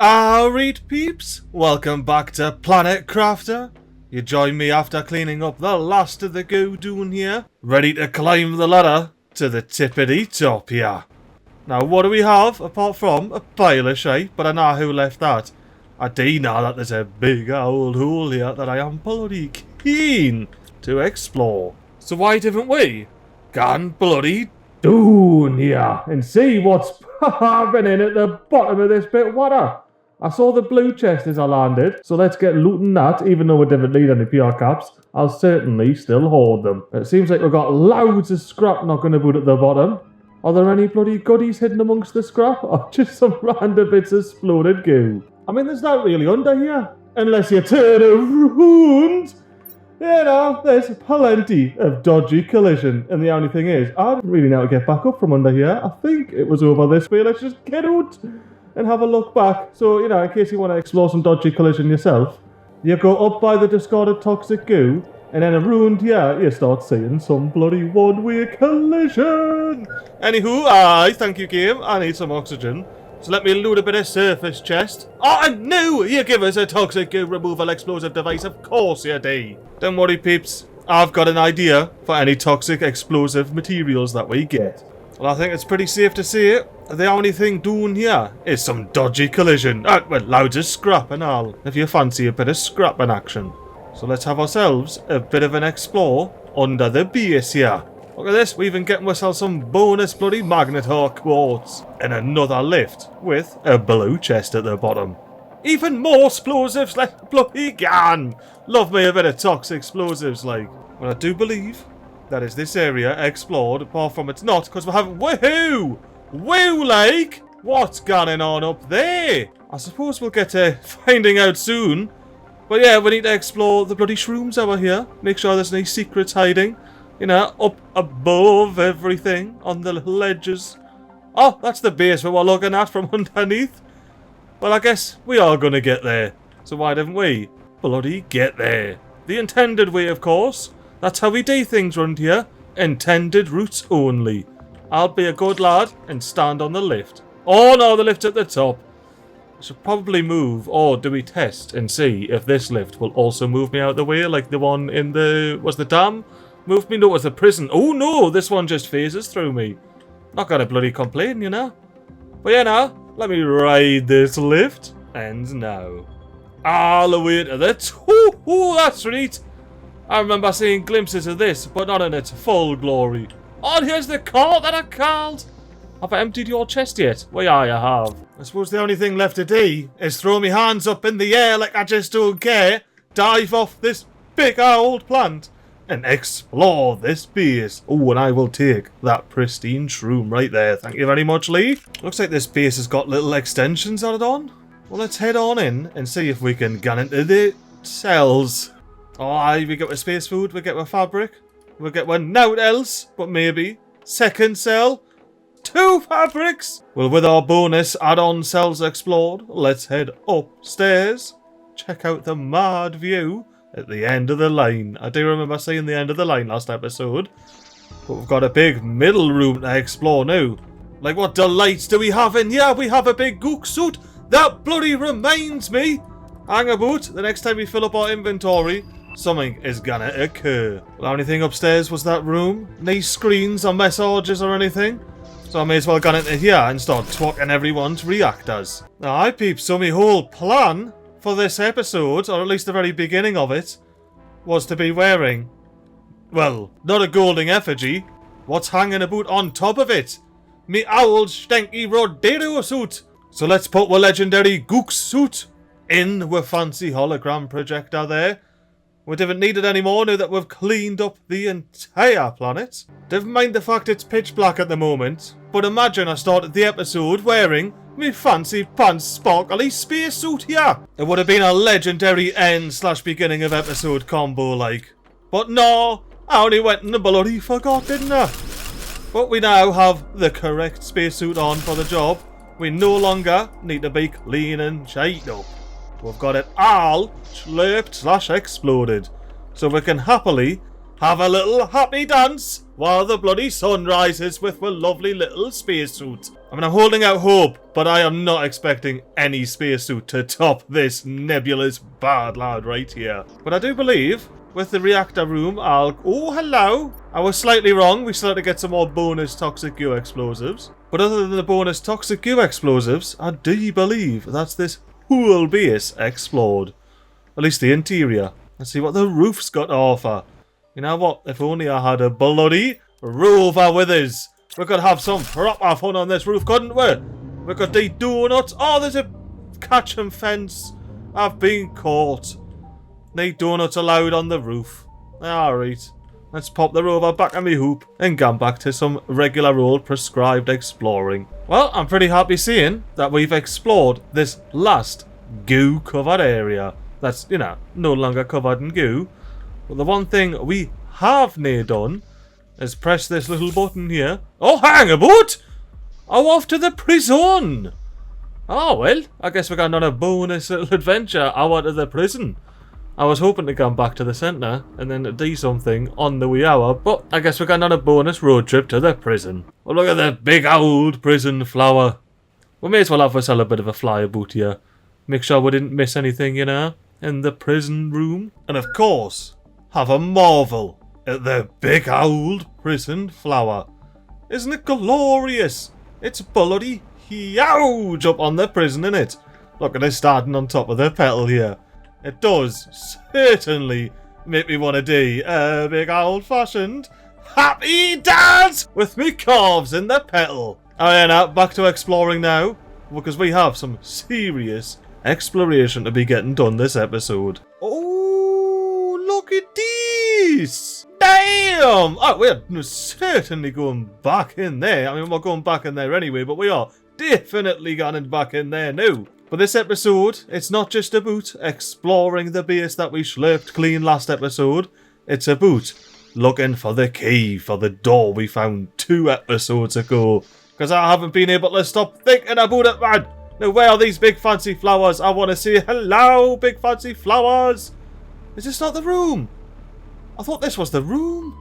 Alright peeps, welcome back to Planet Crafter. You join me after cleaning up the last of the goo down here, ready to climb the ladder to the tippity top here. Now what do we have apart from a pile of shite, but I know who left that. I do know that there's a big old hole here that I am bloody keen to explore. So why didn't we gone bloody down here and see what's happening at the bottom of this bit of water? I saw the blue chest as I landed, so let's get looting that. Even though we didn't need any PR caps, I'll certainly still hoard them. It seems like we've got loads of scrap knocking about at the bottom. Are there any bloody goodies hidden amongst the scrap, or just some random bits of exploded goo? I mean, there's not really under here, unless you turn around. You know, there's plenty of dodgy collision, and the only thing is, I didn't really know how to get back up from under here. I think it was over this way. Let's just get out and have a look back. So, you know, in case you want to explore some dodgy collision yourself, you go up by the discarded toxic goo, and then around here, you start seeing some bloody one-way collision. Anywho, thank you game, I need some oxygen. So let me loot a bit of surface chest. Oh, I knew you give us a toxic goo removal explosive device, of course you do. Don't worry peeps, I've got an idea for any toxic explosive materials that we get. Well, I think it's pretty safe to say it. The only thing down here is some dodgy collision. Well, loads of scrap and all, if you fancy a bit of scrap in action. So let's have ourselves a bit of an explore under the base here. Look at this, we even getting ourselves some bonus bloody magnetar quartz. And another lift with a blue chest at the bottom. Even more explosives, let's bloody gan. Love me a bit of toxic explosives, like. Well, I do believe that is this area explored, apart from it's not, because we haven't. Woohoo! Woo, like! What's going on up there? I suppose we'll get to finding out soon. But yeah, we need to explore the bloody shrooms over here. Make sure there's no secrets hiding. You know, up above everything, on the little ledges. Oh, that's the base we were looking at from underneath. Well, I guess we are going to get there. So why didn't we bloody get there? The intended way, of course. That's how we do things around here. Intended routes only. I'll be a good lad and stand on the lift. Oh no, the lift's at the top. I should probably move, or do we test and see if this lift will also move me out of the way, like the one in the... was the dam? Moved me? No, it was the prison. Oh no, this one just phases through me. Not gonna bloody complain, you know. But yeah, now, let me ride this lift. And now, all the way to the top. Oh, that's right. I remember seeing glimpses of this, but not in its full glory. Oh, here's the cart that I called. Have I emptied your chest yet? Well, yeah, you have. I suppose the only thing left to do is throw my hands up in the air like I just don't care, dive off this big old plant, and explore this base. Oh, and I will take that pristine shroom right there. Thank you very much, Lee. Looks like this base has got little extensions added on. Well, let's head on in and see if we can get into the cells. Oh, aye, we get with space food, we get with fabric, we get with nought else, but maybe. Second cell, 2 fabrics. Well, with our bonus add-on cells explored, let's head upstairs. Check out the mad view at the end of the line. I do remember seeing the end of the line last episode. But we've got a big middle room to explore now. Like, what delights do we have in here? We have a big gook suit. That bloody reminds me. Hang about, the next time we fill up our inventory, something is gonna occur. Well, the only thing upstairs was that room. No screens or messages or anything. So I may as well get into here and start twocking everyone's reactors. Now, I peeps, so my whole plan for this episode, or at least the very beginning of it, was to be wearing, well, not a golden effigy. What's hanging about on top of it? Me old stanky Rodero suit. So let's put our legendary Gook suit in with fancy hologram projector there. We didn't need it anymore now that we've cleaned up the entire planet. Never mind the fact it's pitch black at the moment, but imagine I started the episode wearing me fancy pants sparkly spacesuit here. It would have been a legendary end/beginning of episode combo like. But no, I only went and bloody forgot, didn't I? But we now have the correct spacesuit on for the job. We no longer need to be clean and shite up. We've got it all slurped/exploded. So we can happily have a little happy dance while the bloody sun rises with my lovely little spacesuit. I mean, I'm holding out hope, but I am not expecting any spacesuit to top this nebulous bad lad right here. But I do believe with the reactor room, oh, hello. I was slightly wrong. We still have to get some more bonus toxic goo explosives. But other than the bonus toxic goo explosives, I do believe that's this whole base explored. At least the interior. Let's see what the roof's got to offer. You know what? If only I had a bloody rover with us. We could have some proper fun on this roof, couldn't we? We could do donuts. Oh, there's a catch and fence. I've been caught. No donuts allowed on the roof. Alright. Let's pop the rover back in my hoop and get back to some regular old prescribed exploring. Well, I'm pretty happy seeing that we've explored this last goo covered area. That's, you know, no longer covered in goo. But the one thing we have now done is press this little button here. Oh, hang about! I'm off to the prison! Oh, well, I guess we got another bonus little adventure hour to the prison. I was hoping to come back to the centre and then do something on the wee hour, but I guess we got another bonus road trip to the prison. Oh, look at the big old prison flower. We may as well have ourselves a bit of a fly about here. Make sure we didn't miss anything, you know, in the prison room. And of course, have a marvel at the big old prison flower. Isn't it glorious? It's bloody huge up on the prison, innit? Look at it starting on top of the petal here. It does certainly make me want to do a big old-fashioned happy dance with me calves in the petal. Oh yeah, now back to exploring now, because we have some serious exploration to be getting done this episode. Oh, look at this! Damn! Oh, we're certainly going back in there. I mean, we're going back in there anyway, but we are definitely going back in there now. But this episode, it's not just about exploring the base that we slurped clean last episode. It's about looking for the key for the door we found 2 episodes ago. Because I haven't been able to stop thinking about it, man. Now, where are these big fancy flowers? I want to say hello, big fancy flowers. Is this not the room? I thought this was the room.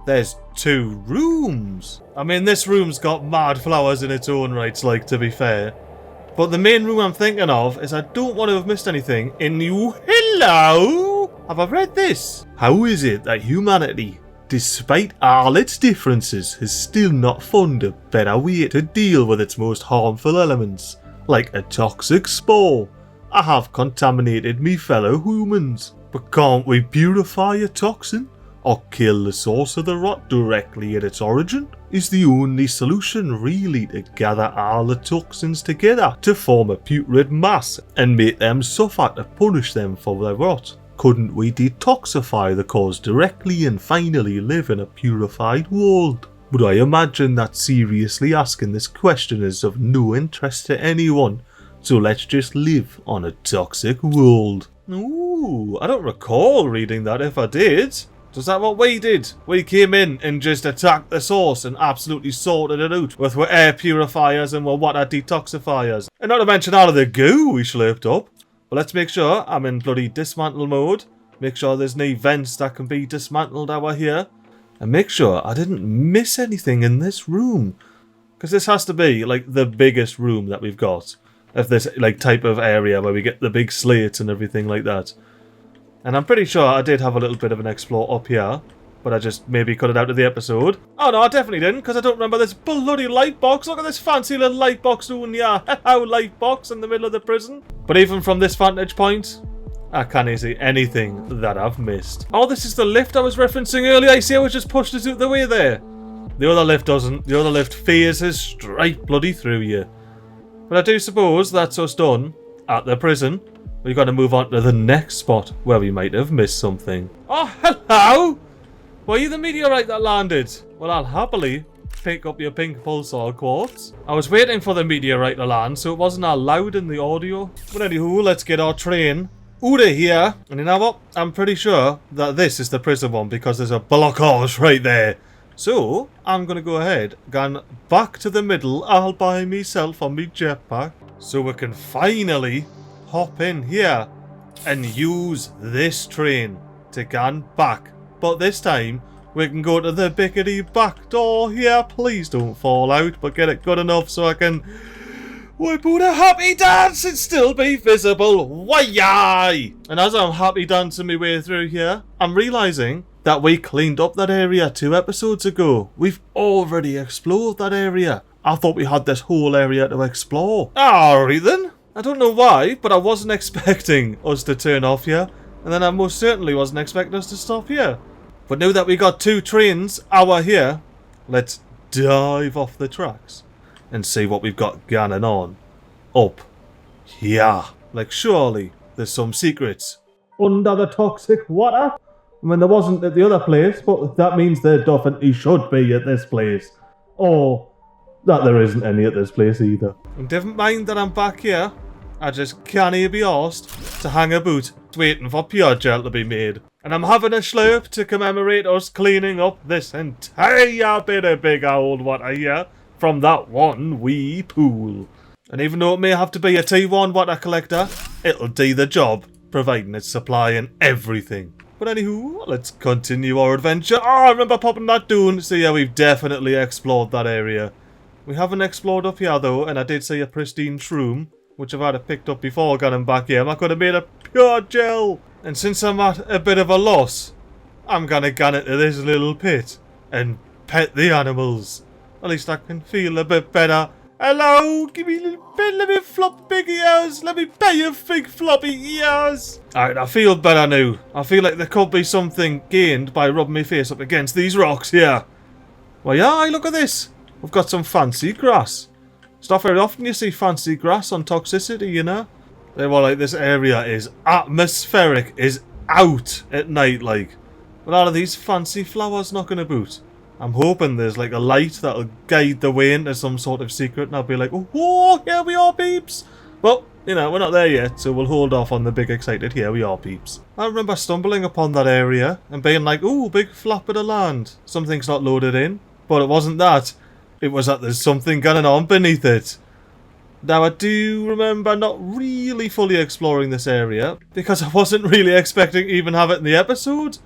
There's 2 rooms. I mean, this room's got mad flowers in its own rights, like, to be fair. But the main room I'm thinking of is I don't want to have missed anything in you. Hello? Have I read this? How is it that humanity, despite all its differences, has still not found a better way to deal with its most harmful elements? Like a toxic spore. I have contaminated me fellow humans. But can't we purify a toxin? Or kill the source of the rot directly at its origin? Is the only solution really to gather all the toxins together to form a putrid mass and make them suffer to punish them for their rot? Couldn't we detoxify the cause directly and finally live in a purified world? But I imagine that seriously asking this question is of no interest to anyone, so let's just live on a toxic world. Ooh, I don't recall reading that if I did. Is that what we did? We came in and just attacked the source and absolutely sorted it out with our air purifiers and our water detoxifiers. And not to mention all of the goo we slurped up. But let's make sure I'm in bloody dismantle mode. Make sure there's no vents that can be dismantled over here. And make sure I didn't miss anything in this room. Because this has to be like the biggest room that we've got. Of this like type of area where we get the big slates and everything like that. And I'm pretty sure I did have a little bit of an explore up here. But I just maybe cut it out of the episode. Oh no, I definitely didn't, because I don't remember this bloody light box. Look at this fancy little light box doing here. Hello, light box in the middle of the prison. But even from this vantage point, I can't see anything that I've missed. Oh, this is the lift I was referencing earlier. I see I was just pushed us out the way there. The other lift doesn't. The other lift phases straight bloody through you. But I do suppose that's us done at the prison. We've got to move on to the next spot where we might have missed something. Oh, hello! Were you the meteorite that landed? Well, I'll happily pick up your pink pulsar quartz. I was waiting for the meteorite to land, so it wasn't all loud in the audio. But anywho, let's get our train out of here. And you know what? I'm pretty sure that this is the prison one because there's a blockage right there. So, I'm going to go ahead, go back to the middle all by myself on my jetpack. So we can finally hop in here and use this train to go back. But this time, we can go to the bickety back door here. Please don't fall out, but get it good enough so I can whip out a happy dance and still be visible. Why? And as I'm happy dancing my way through here, I'm realising that we cleaned up that area 2 episodes ago. We've already explored that area. I thought we had this whole area to explore. Alright then. I don't know why, but I wasn't expecting us to turn off here. And then I most certainly wasn't expecting us to stop here. But now that we got 2 trains out here, let's dive off the tracks and see what we've got going on up here. Like, surely there's some secrets under the toxic water. I mean, there wasn't at the other place, but that means there definitely should be at this place. Or that there isn't any at this place either. And never mind that I'm back here. I just can't be arsed to hang about waiting for pure gel to be made. And I'm having a slurp to commemorate us cleaning up this entire bit of big old water here from that one wee pool. And even though it may have to be a T1 water collector, it'll do the job, providing it's supplying everything. But anywho, let's continue our adventure. Oh, I remember popping that down. So yeah, we've definitely explored that area. We haven't explored up here though, and I did see a pristine shroom, which I've had it picked up before getting back here. I could have made a pure gel. And since I'm at a bit of a loss, I'm gonna get into this little pit and pet the animals. At least I can feel a bit better. Hello, give me a little bit, let me flop big ears, let me pay your big floppy ears. Alright, I feel better now. I feel like there could be something gained by rubbing my face up against these rocks here. Well, yeah, look at this. We've got some fancy grass. It's not very often you see fancy grass on Toxicity, you know. They were like, this area is atmospheric, is out at night, like. With all of these fancy flowers knocking about. I'm hoping there's like a light that'll guide the way into some sort of secret and I'll be like, oh, whoa, here we are, peeps. Well, you know, we're not there yet, so we'll hold off on the big excited here we are, peeps. I remember stumbling upon that area and being like, ooh, big flat bit of land. Something's not loaded in. But it wasn't that. It was that there's something going on beneath it. Now, I do remember not really fully exploring this area because I wasn't really expecting to even have it in the episode.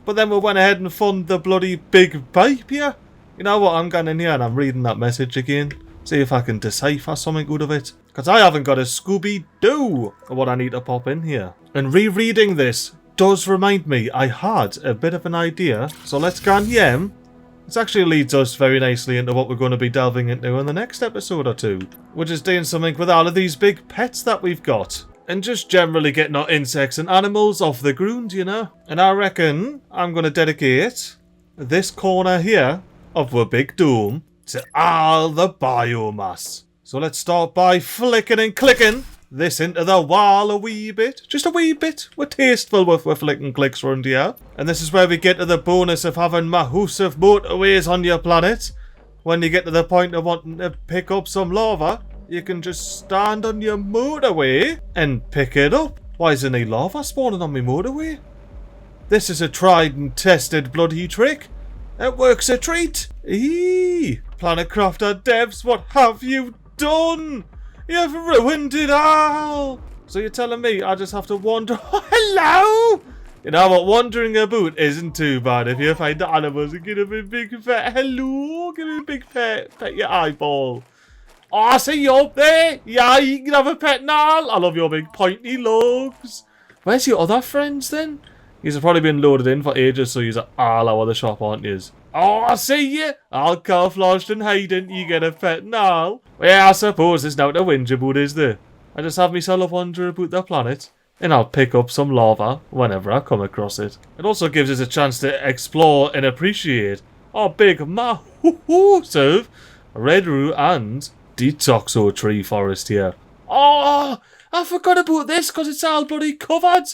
But then we went ahead and found the bloody big pipe here. You know what, I'm going in here and I'm reading that message again. See if I can decipher something out of it. Because I haven't got a Scooby-Doo of what I need to pop in here. And rereading this does remind me I had a bit of an idea. So let's go on here. This actually leads us very nicely into what we're going to be delving into in the next episode or 2. Which is doing something with all of these big pets that we've got. And just generally getting our insects and animals off the ground, you know. And I reckon I'm going to dedicate this corner here of the big dome to all the biomass. So let's start by flicking and clicking this into the wall a wee bit. Just a wee bit. We're tasteful with flicking clicks around here. And this is where we get to the bonus of having massive motorways on your planet. When you get to the point of wanting to pick up some lava, you can just stand on your motorway and pick it up. Why isn't any lava spawning on my motorway? This is a tried and tested bloody trick. It works a treat. Eee! Planet Crafter devs, what have you done? You've ruined it all. So you're telling me I just have to wander? Oh, hello! You know what, wandering about isn't too bad if you find the animals and give them a big pet. Hello, give me a big pet. Pet your eyeball. Oh, I see you up there. Yeah, you can have a pet now. I love your big pointy legs. Where's your other friends then? You've probably been loaded in for ages, so you're all over the shop, aren't you? Oh, I see you. All camouflaged and hiding. You get a pet now. Well, I suppose there's now to whinge about, is there? I just have myself wander about the planet, and I'll pick up some lava whenever I come across it. It also gives us a chance to explore and appreciate our big massive red root and detoxo tree forest here. Oh, I forgot about this because it's all bloody covered.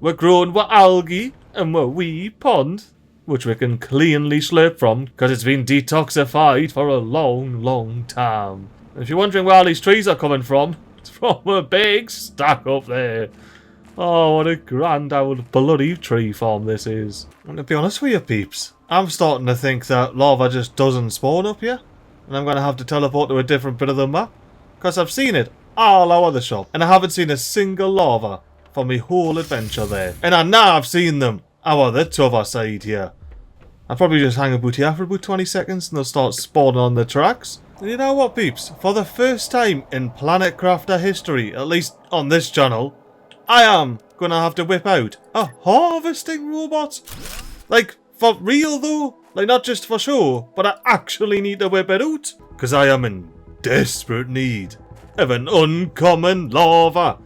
We're grown with algae and a wee pond, which we can cleanly slurp from because it's been detoxified for a long time. And if you're wondering where all these trees are coming from, it's from a big stack up there. Oh, what a grand old bloody tree farm this is. And to be honest with you, peeps, I'm starting to think that lava just doesn't spawn up here. And I'm going to have to teleport to a different bit of the map. Because I've seen it all over the shop. And I haven't seen a single lava for my whole adventure there. And I know I've seen them over the t'other side here. I'll probably just hang about here for about 20 seconds and they'll start spawning on the tracks. And you know what, peeps? For the first time in Planet Crafter history, at least on this channel, I am gonna have to whip out a harvesting robot. Like, for real though. Like, not just for show, but I actually need to whip it out. Because I am in desperate need of an uncommon lava.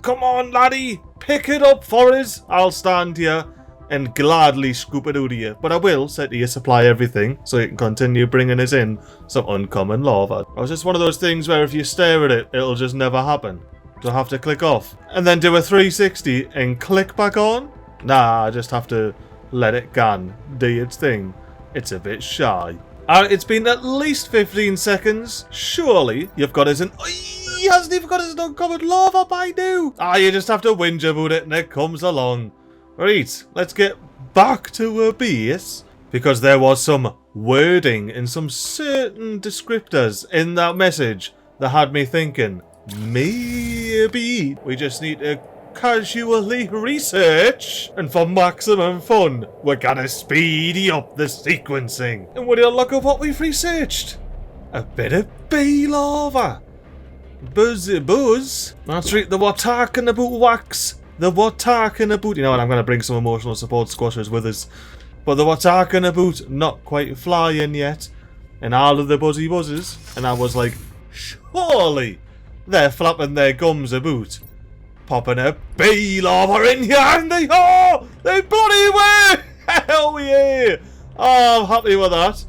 Come on, laddie, pick it up for us. I'll stand here and gladly scoop it out of you. But I will set you supply everything so you can continue bringing us in some uncommon lava. Or it's just one of those things where if you stare at it, it'll just never happen. Do I have to click off and then do a 360 and click back on? Nah, I just have to let it go, do its thing. It's a bit shy. It's been at least 15 seconds. Surely you've got us an... He hasn't even got his uncommon lava by now. You just have to whinge about it and it comes along. Right, let's get back to our base. Because there was some wording and some certain descriptors in that message that had me thinking, maybe we just need to casually research, and for maximum fun, we're gonna speedy up the sequencing. And would you look at what we've researched? A bit of bee lava. Buzz. That's right, the we're talking about wax. The we're talking about... You know what, I'm gonna bring some emotional support squashers with us. But the we're talking about not quite flying yet. And all of the buzzy buzzes. And I was like, surely they're flapping their gums about. Popping a bee lava in here, and they bloody way! Hell yeah! Oh, I'm happy with that.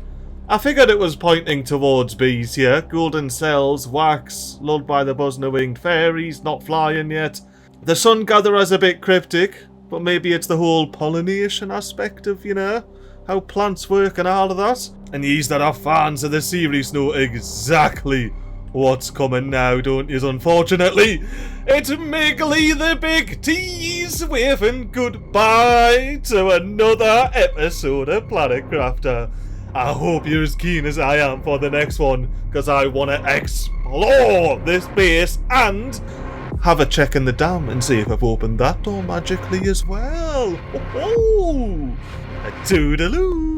I figured it was pointing towards bees here. Golden cells, wax, lulled by the buzzing of winged fairies, not flying yet. The sun gatherer's a bit cryptic, but maybe it's the whole pollination aspect of, you know, how plants work and all of that. And yous that are fans of the series know exactly what's coming now, don't yous, unfortunately? It's MiGly the Big T's waving goodbye to another episode of Planet Crafter. I hope you're as keen as I am for the next one, because I want to explore this base and have a check in the dam and see if I've opened that door magically as well. A toodaloo!